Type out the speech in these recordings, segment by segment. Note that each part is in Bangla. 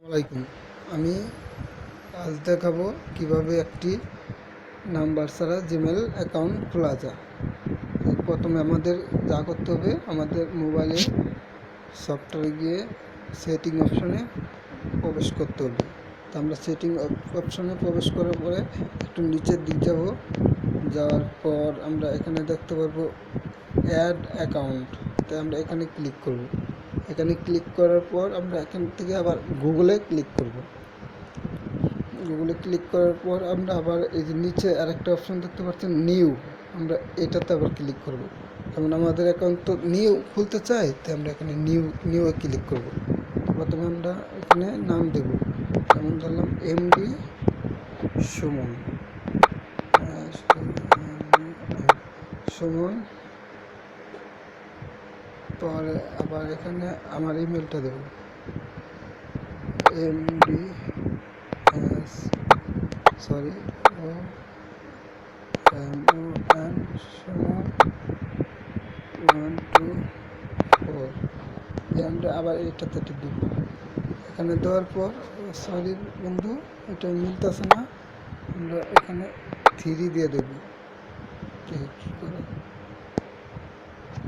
আসসালামাইকুম। আমি আজ দেখাবো কিভাবে একটি নাম্বার ছাড়া জিমেল অ্যাকাউন্ট খোলা যায়। প্রথমে আমাদের যা করতে হবে, আমাদের মোবাইলে সফটওয়্যারে গিয়ে সেটিং অপশনে প্রবেশ করতে হবে। তো আমরা সেটিং অপশনে প্রবেশ করার পরে একটু নিচের দিক যাব। যাওয়ার পর আমরা এখানে দেখতে পারবো অ্যাড অ্যাকাউন্ট। তাই আমরা এখানে ক্লিক করব। এখানে ক্লিক করার পর আমরা এখান থেকে আবার গুগলে ক্লিক করব। গুগলে ক্লিক করার পর আমরা আবার এই যে নিচে আরেকটা অপশন দেখতে পাচ্ছেন নিউ, আমরা এটাতে আবার ক্লিক করব। যেমন আমাদের অ্যাকাউন্ট তো নিউ খুলতে চাই, তাই আমরা এখানে নিউয়ে ক্লিক করব। প্রথমে আমরা এখানে নাম দেব, যেমন ধরলাম এমডি সুমন। সুমন পরে আবার এখানে আমার ইমেলটা দেব, এমডি সুমন 124। আমরা আবার এটাতে দিব। এখানে দেওয়ার পর সরি বন্ধু, এটা মিলতেছে না, আমরা এখানে 3 দিয়ে দেব। কী করে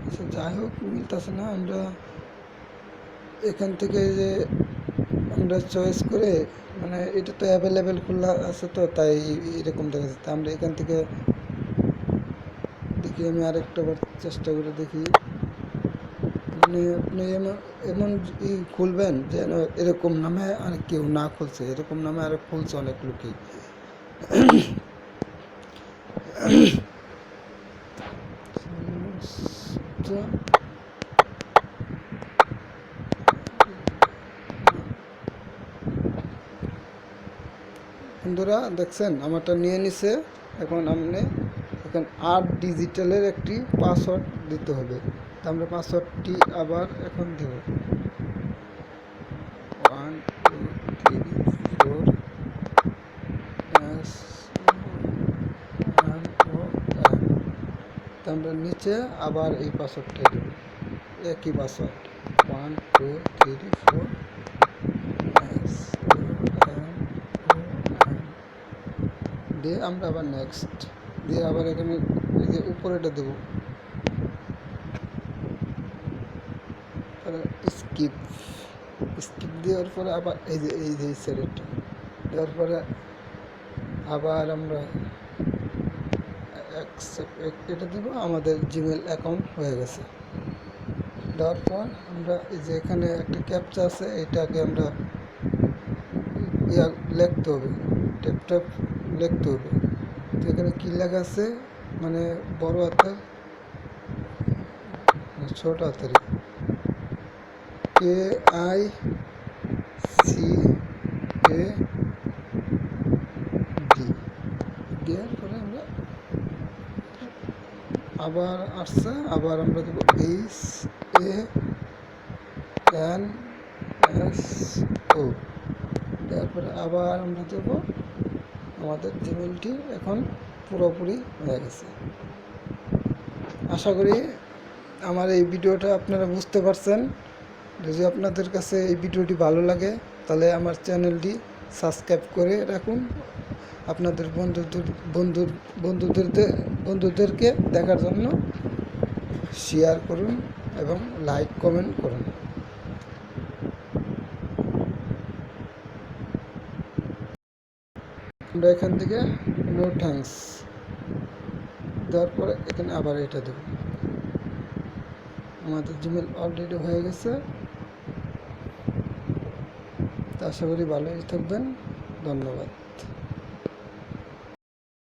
আচ্ছা, যাই হোক মিলতেছে না, আমরা এখান থেকে যে আমরা চয়েস করে, মানে এটা তো অ্যাভেলেবেল খোলা আছে, তো তাই এরকম দেখা যাচ্ছে। আমরা এখান থেকে দেখি, আমি আরেকটা বার চেষ্টা করে দেখি। মানে আপনি এমন খুলবেন যেন এরকম নামে আর কেউ না খুলছে, এরকম নামে আর খুলছে অনেক লোকই। বন্ধুরা দেখছেন আমারটা নিয়ে নিছে। এখন এখন 8 ডিজিটালের একটি পাসওয়ার্ড দিতে হবে। তো আমরা পাসওয়ার্ডটি আবার এখন দেব 1 2 3 4 তো আমরা নিচে আবার এই পাসওয়ার্ডটা দেব, একই পাসওয়ার্ড 1 2 3 4 দিয়ে আমরা আবার নেক্সট দিয়ে আবার এখানে এই যে উপরেটা দেব, স্কিপ দেওয়ার পরে আবার এই যে সেটটা দেওয়ার পরে আবার আমরা এটা দেব। আমাদের জিমেল অ্যাকাউন্ট হয়ে গেছে। দেওয়ার পর আমরা এই যে এখানে একটা ক্যাপচা আছে, এটাকে আমরা লিখতে হবে, ট্যাপ লিখতে হবে। তো এখানে কী লেখা আছে, মানে বড় হাতের ছোট হাতের KICAD দেওয়ার পরে আমরা আবার আসছে, আবার আমরা দেবো HANSO দেওয়ার পরে আবার আমরা দেবো। আমাদের জিমেলটি এখন পুরোপুরি হয়ে গেছে। আশা করি আমার এই ভিডিওটা আপনারা বুঝতে পারছেন। যদি আপনাদের কাছে এই ভিডিওটি ভালো লাগে, তাহলে আমার চ্যানেলটি সাবস্ক্রাইব করে রাখুন। আপনাদের বন্ধুদেরকে দেখার জন্য শেয়ার করুন এবং লাইক কমেন্ট করুন। আমরা এখান থেকে নো থ্যাঙ্কস দেওয়ার পরে এখানে আবার এটা দেব। আমাদের জিমেল অলরেডি হয়ে গেছে। তা আশা করি ভালোই থাকবেন। ধন্যবাদ।